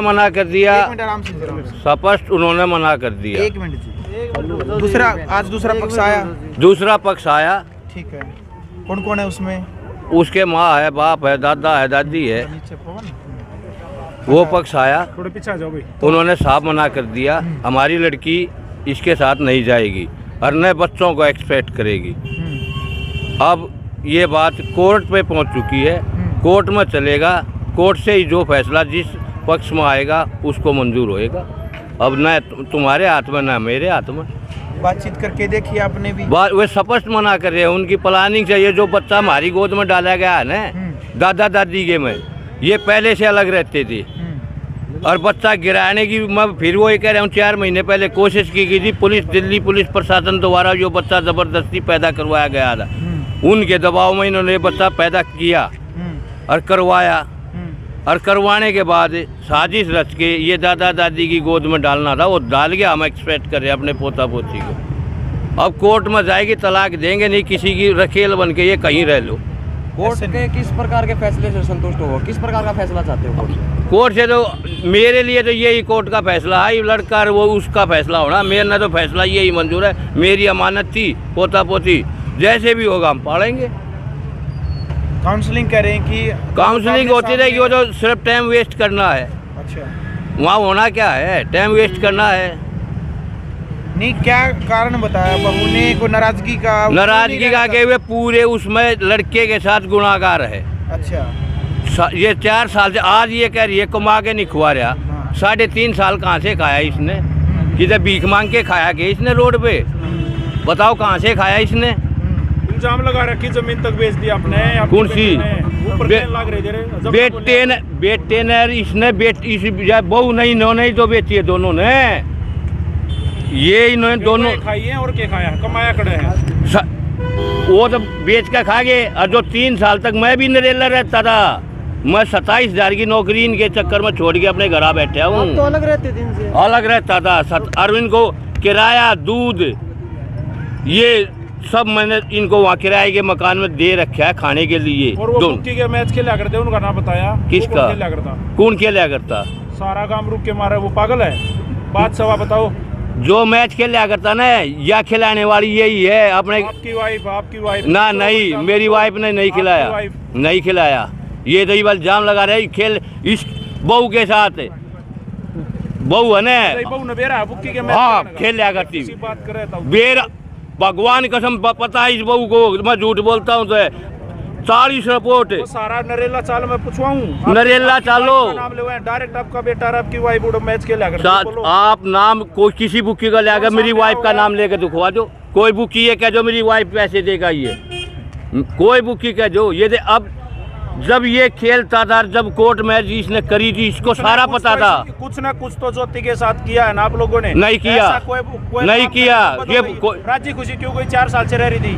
मना कर दिया। एक मिनट आराम से स्पष्ट उन्होंने मना कर दिया। एक मिनट जी। दूसरा पक्ष आया। दूसरा पक्ष आया। ठीक है, कौन कौन है उसमें? उसके माँ है, बाप है, दादा है, दादी है। वो पक्ष आया, थोड़े पीछे आ जाओ भाई। उन्होंने साफ मना कर दिया हमारी लड़की इसके साथ नहीं जाएगी और नए बच्चों को एक्सपेक्ट करेगी। अब ये बात कोर्ट पे पहुंच चुकी है, कोर्ट में चलेगा, कोर्ट से ही जो फैसला जिस पक्ष में आएगा उसको मंजूर होएगा। अब न तुम्हारे हाथ में न मेरे हाथ में। बातचीत करके देखिए आपने भी। वे स्पष्ट मना कर रहे हैं, उनकी प्लानिंग से ये जो बच्चा हमारी गोद में डाला गया है ना दादा दादी के में, ये पहले से अलग रहते थे और बच्चा गिराने की मैं फिर वो ये कह रहा हूँ 4 महीने पहले कोशिश की गई थी पुलिस, दिल्ली पुलिस प्रशासन द्वारा जो बच्चा ज़बरदस्ती पैदा करवाया गया था उनके दबाव में इन्होंने बच्चा पैदा किया और करवाया और करवाने के बाद साजिश रच के ये दादा दादी की गोद में डालना था, वो डाल के हम एक्सपेक्ट कर रहे हैं अपने पोता पोती को। अब कोर्ट में जाएगी, तलाक देंगे नहीं, किसी की रखेल बन के ये कहीं रह लो। कोर्ट के किस प्रकार के फैसले से संतुष्ट हो, किस प्रकार का फैसला चाहते हो कोर्ट से? तो मेरे लिए तो यही कोर्ट का फैसला है, लड़का वो उसका फैसला होना, मेरा तो फैसला यही मंजूर है। मेरी अमानत थी, पोता पोती जैसे भी होगा हम पालेंगे। काउंसलिंग कह रहे हैं कि काउंसलिंग होती रहेगी, वो तो सिर्फ टाइम वेस्ट करना है। अच्छा, वहाँ होना क्या है, टाइम वेस्ट करना है। नहीं, क्या कारण बताया बहू ने? को नाराजगी का के हुए पूरे उसमें लड़के के साथ गुनाहगार है। अच्छा, ये 4 साल से आज ये कह रही है कमा के नहीं खुआ रहा। 3.5 साल कहाँ से खाया इसने? किधर भीख मांग के खाया कि इसने रोड पे? बताओ कहाँ से खाया इसने? इल्जाम लगा रखी, जमीन तक बेच दी आपने। कौन सी? बेटे ने इसने बहू नहीं इन्होंने तो बेची है दोनों ने। ये इन्होंने दोनों खाई है और क्या खाया, कमाया कड़े है। वो तो बेच कर खा गए। और जो 3 साल तक मैं भी नरेला रहता था, मैं 27,000 की नौकरी इनके चक्कर में छोड़ के अपने घर बैठा हूँ। तो अलग रहते दिन से अलग रहता था। अरविंद को किराया, दूध, ये सब मैंने इनको वहाँ किराए के मकान में दे रखा है खाने के लिए। और वो बुक्की के मैच खेला करते, उनका नाम बताया? किसका? कौन खेला करता? सारा काम रुक के मारे, वो पागल है। बात सवा बताओ। जो मैच खेला करता ना, या खिलाने वाली यही है अपने। आपकी वाइफ ना, नहीं, मेरी वाइफ ने नहीं खिलाया, नहीं खिलाया। ये तो इल्जाम लगा रहे खेल इस बहू के साथ। बहू है ना, हाँ, खेल लिया करती। बेरा भगवान कसम पता है इस बहू को, मैं झूठ बोलता हूँ तो 40 रिपोर्ट सारा नरेला चाल में पूछवाऊँ। नरेला चालो डायरेक्ट आपका बेटा, आपकी वाइफ मैच खेला आप नाम कोई किसी बुकी का लेकर मेरी वाइफ का नाम लेकर दिखवा दो। कोई बुकी ये कह दो मेरी वाइफ पैसे देगा, ये कोई बुकी कह दो। ये अब जब ये खेलता था, जब कोर्ट मैच इसने करी थी, इसको सारा पता था। कुछ ना कुछ तो ज्योति के साथ किया है ना आप लोगों ने? नहीं किया, नहीं किया। ये राजी खुशी क्यों गई? 4 साल से रह रही थी।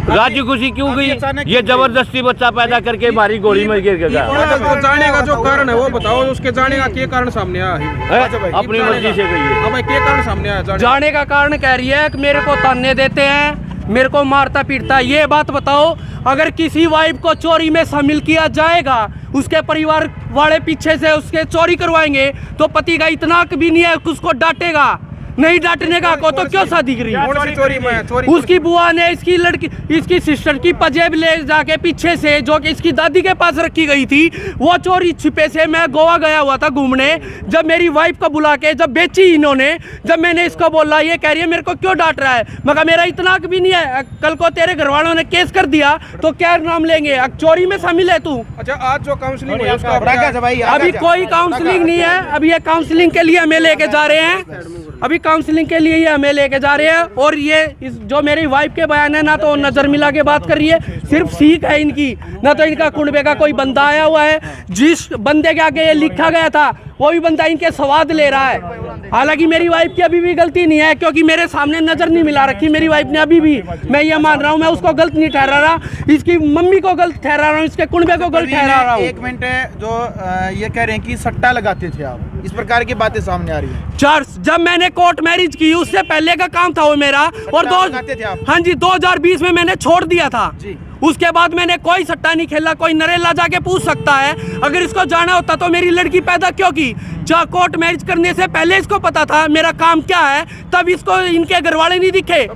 राजी खुशी क्यों गई? ये जबरदस्ती बच्चा पैदा करके भारी गोली में गिर गया। तो जाने का जो कारण है वो बताओ, उसके जाने का क्या कारण सामने आया है? अपनी मर्जी से गई है। क्या कारण सामने आया? जाने का कारण कह रही है कि मेरे को ताने देते हैं, मेरे को मारता पीटता। ये बात बताओ, अगर किसी वाइफ को चोरी में शामिल किया जाएगा, उसके परिवार वाले पीछे से उसके चोरी करवाएंगे, तो पति का इतना भी नहीं है कि उसको डांटेगा। नहीं डांटने का को तो क्यों शादी करी? चोरी में उसकी बुआ ने इसकी लड़की, इसकी सिस्टर की पजेब ले जाके पीछे से, जो कि इसकी दादी के पास रखी गई थी, वो चोरी छिपे से। मैं गोवा गया हुआ था घूमने, जब मेरी वाइफ को बुला के जब बेची इन्होंने, जब मैंने इसको बोला, ये कह रही है मेरे को क्यों डांट रहा है। मगर मेरा इतना भी नहीं है, कल को तेरे घर वालों ने केस कर दिया तो क्या नाम लेंगे? चोरी में शामिल है तू। अच्छा, आज जो काउंसलिंग हुई अभी कोई काउंसलिंग नहीं है। अभी ये काउंसलिंग के लिए हमें लेके जा रहे हैं, अभी काउंसलिंग के लिए ही हमें लेके जा रहे हैं। और ये जो मेरी वाइफ के बयान है, ना तो नजर मिला के बात कर रही है, सिर्फ सीख है इनकी, ना तो इनका कुंडबे का कोई बंदा आया हुआ है। जिस बंदे के आगे ये लिखा गया था वो भी बंदा इनके स्वाद ले रहा है। हालांकि मेरी वाइफ की अभी भी गलती नहीं है, क्योंकि मेरे सामने नजर नहीं मिला रखी मेरी वाइफ ने अभी भी। मैं ये मान रहा हूँ, मैं उसको गलत नहीं ठहरा रहा, इसकी मम्मी को गलत ठहरा रहा हूँ, इसके कुंडबे को गलत ठहरा रहा हूँ। 1 मिनट, जो ये कह रहे हैं कि सट्टा लगाते थे आप, इस प्रकार की बातें सामने आ रही है। जब मैंने कोर्ट मैरिज की उससे पहले का काम था वो मेरा। और हाँ जी, 2020 में मैंने छोड़ दिया था। उसके बाद मैंने कोई सट्टा नहीं खेला। कोई नरेला जाके पूछ सकता है। अगर इसको जाना होता तो मेरी लड़की पैदा क्यों की? जहाँ कोर्ट मैरिज करने से पहले इसको पता था मेरा काम क्या है, तब इसको इनके घर वाले नहीं दिखे।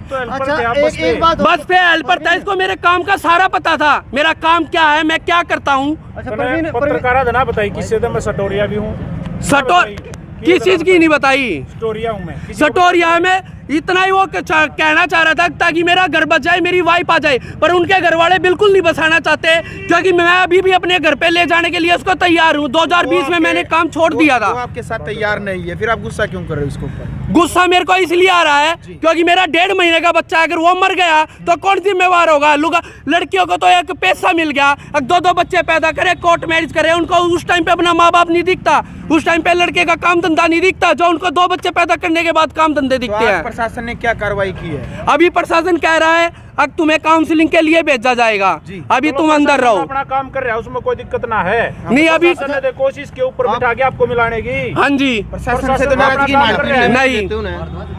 बस पे हेल्पर था, इसको मेरे काम का सारा पता था, मेरा काम क्या है, मैं क्या करता हूँ। पत्रकार ना बताई किससे तो मैं सटोरिया भी हूँ। सटोर किस चीज की नहीं बताई? सटोरिया हूँ मैं। सटोरिया में इतना ही वो कहना चाह रहा था ताकि मेरा घर बच जाए, मेरी वाइफ आ जाए, पर उनके घर वाले बिल्कुल नहीं बसाना चाहते, क्योंकि मैं अभी भी अपने घर पे ले जाने के लिए उसको तैयार हूँ। 2020 में मैंने काम छोड़ दिया था। वो आपके साथ तैयार नहीं है, फिर आप गुस्सा क्यों कर रहे हो उसके ऊपर? गुस्सा मेरे को इसलिए आ रहा है क्योंकि मेरा 1.5 महीने का बच्चा, अगर वो मर गया तो कौन जिम्मेवार होगा? लड़कियों को तो एक पैसा मिल गया, अब 2-2 बच्चे पैदा करे, कोर्ट मैरिज करे, उनको उस टाइम पे अपना माँ बाप नहीं दिखता, उस टाइम पे लड़के का काम धंधा नहीं दिखता, जो उनको 2 बच्चे पैदा करने के बाद काम धंधे दिखते हैं। प्रशासन ने क्या कार्रवाई की है? अभी प्रशासन कह रहा है अब तुम्हें काउंसलिंग के लिए भेजा जाएगा, अभी तुम अंदर रहो। अपना काम कर रहा है, उसमें कोई दिक्कत ना है। नहीं अभी कोशिश के ऊपर बिठा के आपको मिलाने की। हाँ जी, प्रशासन से तो नाराजगी नहीं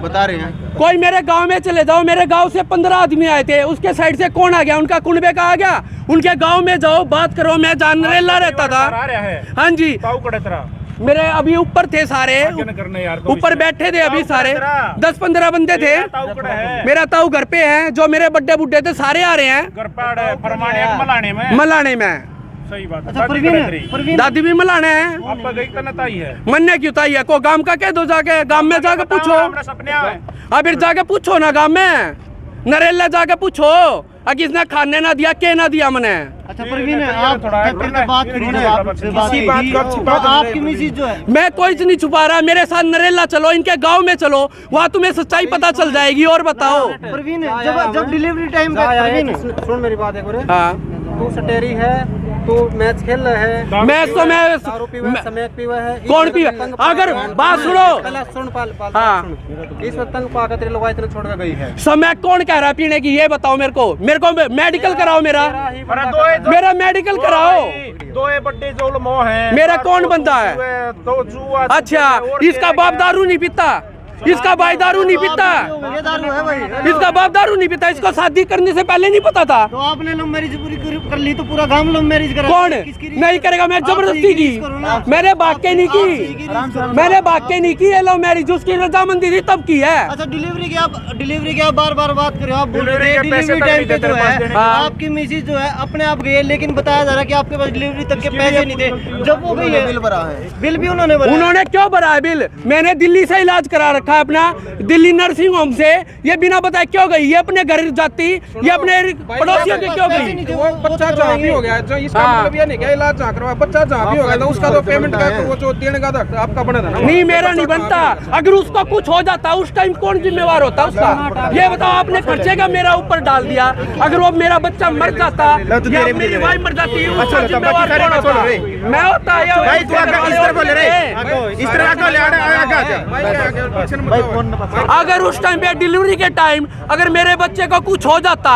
बता रहे हैं। कोई मेरे गांव में चले जाओ, मेरे गांव से 15 आदमी आए थे, उसके साइड से कौन आ गया? उनका कुनबे का आ गया। उनके गांव में जाओ, बात करो। मैं जान नरेला रहता था। हाँ जी, मेरे अभी ऊपर थे सारे, ऊपर बैठे थे अभी सारे 10-15 बंदे थे। मेरा ताऊ घर पे है, जो मेरे बड्डे बुड्ढे थे सारे आ रहे हैं मलाने में। सही बात है। दादी भी मलाने हैं। आपका गई तनताई है, मन्ने क्यों ताई है? को गांव का कह दो, जाके गांव में जाके पूछो। अभी जाके पूछो ना, गांव में नरेला जाके पूछो किसने खाने ना दिया, के ना दिया मैंने। अच्छा प्रवीण, आप बात आपकी मिसेज जो है, मैं कोई नहीं छुपा रहा। मेरे साथ नरेला चलो, इनके गांव में चलो, वहाँ तुम्हें सच्चाई पता चल जाएगी। और बताओ प्रवीण, जब डिलीवरी टाइम पे सुन मेरी बात है, हाँ तू सटेरी है, तू मैच खेल रहा है, मैच तो मैं दारू पीवा है, समेत पीवा है, कौन पीवा? अगर बात सुनो, सुन पाल हाँ, इस वक्त तंग पाकर तेरे लोग इतने छोड़ कर गई है। समय कौन कह रहा है पीने की? ये बताओ मेरे को मेडिकल कराओ, मेरा मेडिकल कराओ। 2 बड्डे जो मोह है, मेरा कौन बंदा है? अच्छा, इसका बाप दारू नहीं पीता, इसका भाई दारू नहीं पीता, ये दारू है भाई, इसका बाप दारू नहीं पीता। इसको शादी करने से पहले नहीं पता था। तो आपने लव मैरिज पूरी कर ली, तो पूरा गांव लव मैरिज करा। कौन नहीं करेगा? मैं जबरदस्ती की, मैंने भाग के नहीं की, मैंने भाग के नहीं की लव मैरिज, उसकी रजामंदी थी तब की है। अच्छा, डिलीवरी की आप बार बात कर रहे हो। आप बोल रहे हैं डिलीवरी टाइम पे जो है आपकी मिसेज जो है अपने आप गई, लेकिन बताया जा रहा है कि आपके पास डिलीवरी तक के पैसे नहीं थे। जब वो गई है, बिल भरा है, बिल भी उन्होंने भरा। उन्होंने क्यों भरा है बिल? मैंने दिल्ली से इलाज करा रखा है अपना, दिल्ली नर्सिंग होम से। ये बिना बताए क्यों गई? ये अपने घर जाती, ये अपने पड़ोसियों के क्यों गई? वो बच्चा जहाँ भी हो गया, जो इसका मतलब ये नहीं क्या इलाज जहाँ करवा, बच्चा जहाँ भी हो गया तो उसका तो पेमेंट का वो जो देने का था आपका बना था। नहीं, मेरा नहीं बनता। अगर उसका कुछ हो जाता उस टाइम कौन जिम्मेवार होता उसका? ये बताओ, आपने खर्चे का मेरा ऊपर डाल दिया। अगर वो मेरा बच्चा मर जाता या मेरी वाइफ मर जाती, उसका जिम्मेवार कौन होता? मैं होता अगर उस टाइम पे डिलीवरी के टाइम अगर मेरे बच्चे को कुछ हो जाता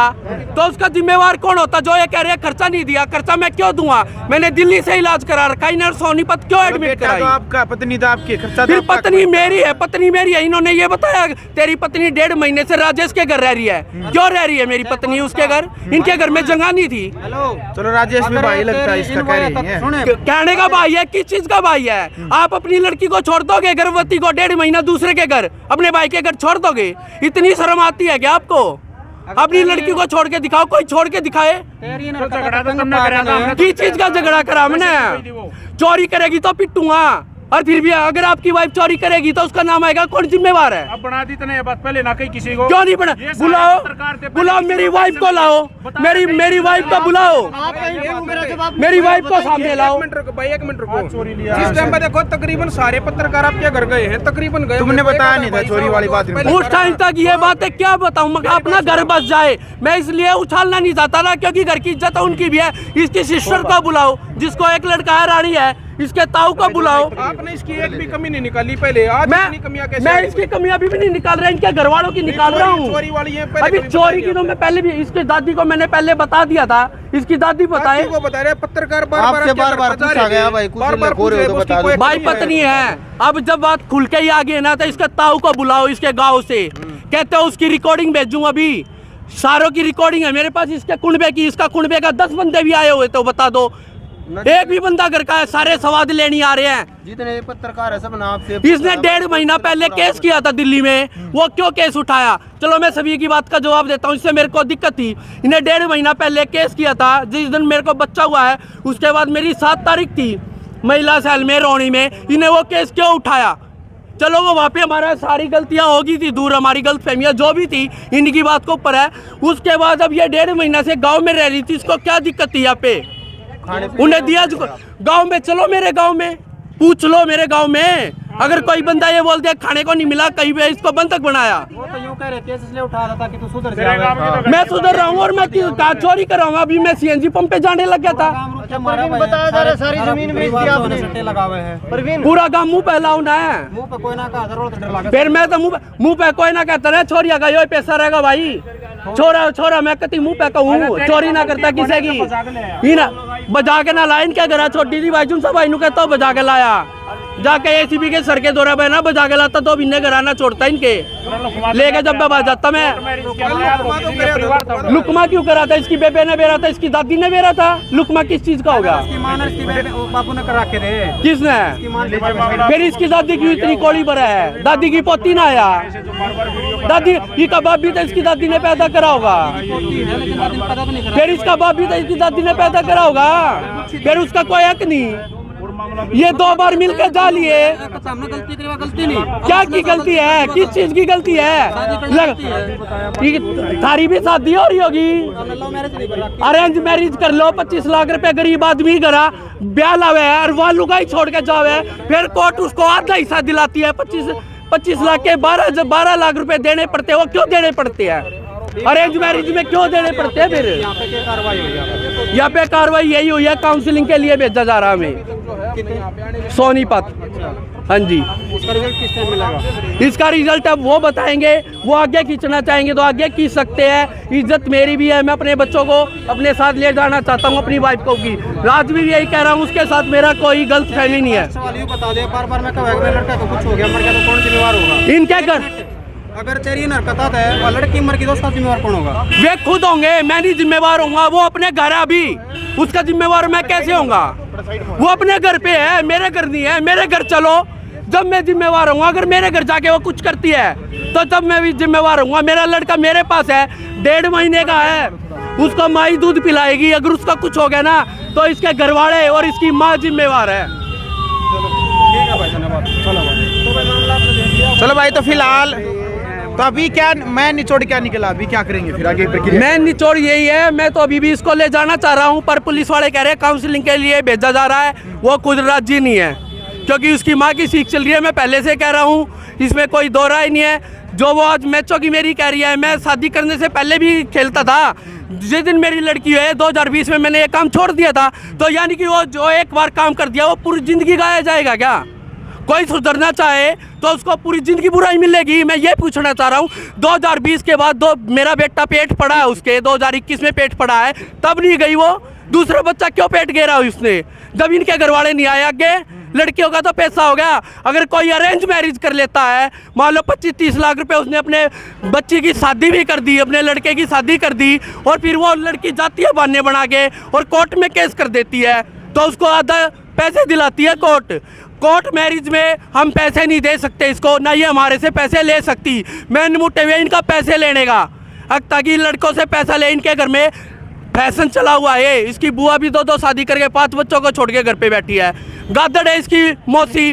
तो उसका जिम्मेवार कौन होता? जो ये कह रहे हैं खर्चा नहीं दिया, खर्चा मैं क्यों दूंगा? मैंने दिल्ली से इलाज करा रखा है, नर्स सोनीपत क्यों एडमिट कराई? तो आपका पत्नी था, आपकी खर्चा फिर पत्नी मेरी है, पत्नी मेरी है। इन्होंने ये बताया तेरी पत्नी 1.5 महीने से राजेश के घर रह रही है। क्यों रह रही है मेरी पत्नी उसके घर? इनके घर में जगह नहीं थी। चलो राजेश भी भाई लगता है, इसका कह रही है, कहने का भाई है, किस चीज का भाई है? आप अपनी लड़की को छोड़ दोगे गर्भवती को 1.5 महीना दूसरे के घर, अपने भाई के घर छोड़ दोगे? इतनी शर्म आती है क्या आपको? अपनी लड़की को छोड़ के दिखाओ, कोई छोड़ के दिखाए। किस चीज का झगड़ा करा मैंने? चोरी करेगी तो पिटूंगा, और फिर भी अगर आपकी वाइफ चोरी करेगी तो उसका नाम आएगा, कौन जिम्मेवार है? अब बना दी तने बात पहले ना कहीं किसी को। क्यों नहीं बना? बुलाओ मेरी वाइफ को लाओ, मेरी वाइफ को बुलाओ, मेरी वाइफ को सामने लाओ। एक मिनट रुको। जिस टाइम पे देखो तकरीबन सारे पत्रकार आपके घर गए हैं, तकरीबन गए। तुमने बताया नहीं था चोरी वाली बात? उस टाइम तक ये बातें क्या बताऊं? मगर अपना घर बस जाए, मैं इसलिए उछालना नहीं चाहता ना, क्योंकि घर की इज्जत उनकी भी है। इसकी सिस्टर को बुलाओ, जिसको एक लड़का है, रानी है, इसके ताऊ को बुलाओ। आपने इसकी एक भी कमी नहीं निकाली पहले, आज इतनी कमियां कैसे? मैं इसकी कमी अभी भी नहीं निकाल रहा, इनके घर वालों की निकाल रहा हूँ। चोरी वाली है, अभी चोरी की तो मैं पहले भी इसकी दादी को मैंने पहले बता दिया था। इसकी दादी बताए, वो बता रहे पत्रकार बार पूछा गया भाई, भाई पत्नी है। अब जब बात खुल के ही आ गई ना, तो इसके ताऊ को बुलाओ इसके गाँव से। कहते हो उसकी रिकॉर्डिंग भेजूं अभी, सारों की रिकॉर्डिंग है मेरे पास, इसके कुनबे की, इसका कुनबे का 10 बंदे भी आए हुए तो बता दो, एक भी बंदा घर का है, सारे सवाद लेने आ रहे हैं। जितने पत्रकार है सब नाम से इसने 1.5 महीना पहले केस किया था दिल्ली में, वो क्यों केस उठाया? चलो मैं सभी की बात का जवाब देता हूँ, इससे मेरे को दिक्कत थी। इन्हें 1.5 महीना पहले केस किया था, जिस दिन मेरे को बच्चा हुआ है उसके बाद मेरी 7 तारीख थी महिला सेल में रोहनी में, इन्हें वो केस क्यों उठाया? चलो वो वहाँ पे हमारा सारी गलतियाँ होगी थी दूर, हमारी गलतफहमियाँ जो भी थी इनकी बात को ऊपर है। उसके बाद अब ये 1.5 महीना से गाँव में रह रही थी, इसको क्या दिक्कत थी यहाँ पे? उन्हें दिया गांव में, चलो मेरे गांव में पूछ लो, मेरे गांव में अगर कोई बंदा ये बोल दे खाने को नहीं मिला कहीं पे, इसको बंधक बनाया। वो तो यूं कह रहे केस इसलिए उठा रहा था कि तू सुधर जाएगा। मैं सुधर रहा हूँ और मैं चोरी कर रहा हूँ। अभी मैं सीएनजी पंप पे जाने लग गया था। परवीन बताया जा रहा है सारी जमीन बेच दी आपने, सट्टे लगा हुए हैं परवीन। पूरा गाँव मुँह पे लाउना है, मुंह पे कोई ना कहा जरूरत डर लगा। फिर मैं तो मुँह पे कोई ना कहता ना छोरिया का यो पैसा रहेगा भाई, छोरा छोरा मैं कती मुँह पे कहूँ, चोरी ना करता किसी की ना बजा के ना लाइन क्या करा, छोटी थी भाई सब भाई कहता हूँ बजा के लाया, जाके एसीबी के सर के दौरा पे ना बजा के लाता तो इन्हें घराना छोड़ता इनके लेके जब मैं जाता मैं। लुकमा क्यों करा था? इसकी बेबे ने बेरा था, इसकी दादी ने बेरा था। लुकमा किस चीज का होगा? बापू ने करा के दे। किसने? फिर इसकी दादी की इतनी कोड़ी पर है, दादी की पोती ना आया, दादी इसका बाप भी था इसकी दादी ने पैदा करा होगा, फिर इसका बाप भी था इसकी दादी ने पैदा करा होगा, फिर उसका कोई हक नहीं। ये 2 बार मिलकर जा लिए, गलती नहीं क्या की गलती है? किस चीज की गलती है? थारी भी शादी हो रही होगी, अरेंज मैरिज कर लो, 25 लाख रुपए गरीब आदमी करा ब्याह लावे है और वहाँ लुगाई छोड़ के जावे, फिर कोर्ट उसको आधा हिस्सा दिलाती है। 25 लाख के 12 लाख रुपए देने पड़ते हैं। वो क्यों देने पड़ते हैं? अरेंज मैरिज में क्यों देने पड़ते हैं? फिर यहाँ पे कार्रवाई यही हुई है, काउंसलिंग के लिए भेजा जा रहा हमें सोनीपत। हाँ जी, उसका रिजल्ट किस टाइम मिलेगा? इसका रिजल्ट अब वो बताएंगे, वो आगे खींचना चाहेंगे तो आगे खींच सकते हैं। इज्जत मेरी भी है, मैं अपने बच्चों को अपने साथ ले जाना चाहता हूँ, अपनी वाइफ को भी। आज भी यही कह रहा हूँ, उसके साथ मेरा कोई गलत फहमी नहीं है। सवाल यूं बता दे, बार-बार मैं कहूँगा लड़का को कुछ हो गया, मर गया तो कौन जिम्मेवार होगा? इनके घर अगर तेरी हरकत है, लड़की मर गई तो उसका जिम्मेवार कौन होगा? वे खुद होंगे, मैं नहीं जिम्मेवार होऊंगा। वो अपने घर है, अभी उसका जिम्मेवार मैं कैसे होऊंगा? वो अपने घर पे है, मेरे घर नहीं है। मेरे घर चलो, जब मैं जिम्मेवार हूँ। अगर मेरे घर जाके वो कुछ करती है तो तब मैं भी जिम्मेवार हूँ। मेरा लड़का मेरे पास है, 1.5 महीने का है, उसको माँ ही दूध पिलाएगी। अगर उसका कुछ हो गया ना तो इसके घर वाले और इसकी माँ जिम्मेवार है। चलो भाई, तो फिलहाल तो अभी क्या मैं निचोड़ क्या निकला, अभी क्या करेंगे फिर आगे प्रक्रिया? मैं निचोड़ यही है, मैं तो अभी भी इसको ले जाना चाह रहा हूँ, पर पुलिस वाले कह रहे हैं काउंसलिंग के लिए भेजा जा रहा है। वो खुद राजी नहीं है क्योंकि उसकी माँ की सीख चल रही है। मैं पहले से कह रहा हूँ, इसमें कोई दो राय नहीं है। जो वो आज मैचों की मेरी कह रही है, मैं शादी करने से पहले भी खेलता था। जिस दिन मेरी लड़की है 2020 में मैंने ये काम छोड़ दिया था, तो यानी कि वो जो एक बार काम कर दिया वो पूरी जिंदगी गाया जाएगा क्या? कोई सुधरना चाहे तो उसको पूरी जिंदगी बुराई मिलेगी। मैं ये पूछना चाह रहा हूँ, 2020 के बाद मेरा बेटा पेट पड़ा है, उसके 2021 में पेट पड़ा है, तब नहीं गई वो। दूसरा बच्चा क्यों पेट घेरा उसने? जब इनके घर वाले नहीं आए आगे। लड़कियों का तो पैसा हो गया। अगर कोई अरेंज मैरिज कर लेता है, मान लो 25-30 लाख रुपए उसने अपने बच्ची की शादी भी कर दी, अपने लड़के की शादी कर दी, और फिर वो लड़की जाती है बहाने बना के और कोर्ट में केस कर देती है, तो उसको आधा पैसे दिलाती है कोर्ट। कोर्ट मैरिज में हम पैसे नहीं दे सकते इसको, ना ये हमारे से पैसे ले सकती। मैंने मुट्ठे हुए इनका पैसे लेने का, ताकि लड़कों से पैसा ले। इनके घर में फैशन चला हुआ है। इसकी बुआ भी 2-2 शादी करके 5 बच्चों को छोड़ के घर पे बैठी है। गादड़ है इसकी मौसी,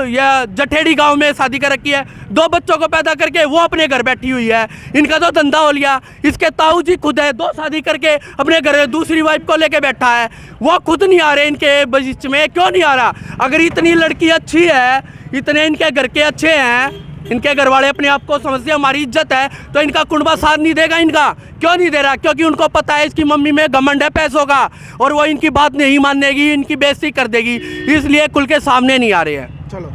या जठेड़ी गांव में शादी कर रखी है, 2 बच्चों को पैदा करके वो अपने घर बैठी हुई है। इनका तो धंधा हो लिया। इसके ताऊ जी खुद है, 2 शादी करके अपने घर दूसरी वाइफ को लेके बैठा है। वो खुद नहीं आ रहे इनके बीच में। क्यों नहीं आ रहा? अगर इतनी लड़की अच्छी है, इतने इनके घर के अच्छे हैं, इनके घर वाले अपने आप को समझते हैं हमारी इज्जत है, तो इनका कुंडबा साथ नहीं देगा। इनका क्यों नहीं दे रहा? क्योंकि उनको पता है इसकी मम्मी में घमंड है पैसों का, और वो इनकी बात नहीं मानेगी, इनकी बेइज्जती कर देगी, इसलिए खुल के सामने नहीं आ रहे हैं। चलो।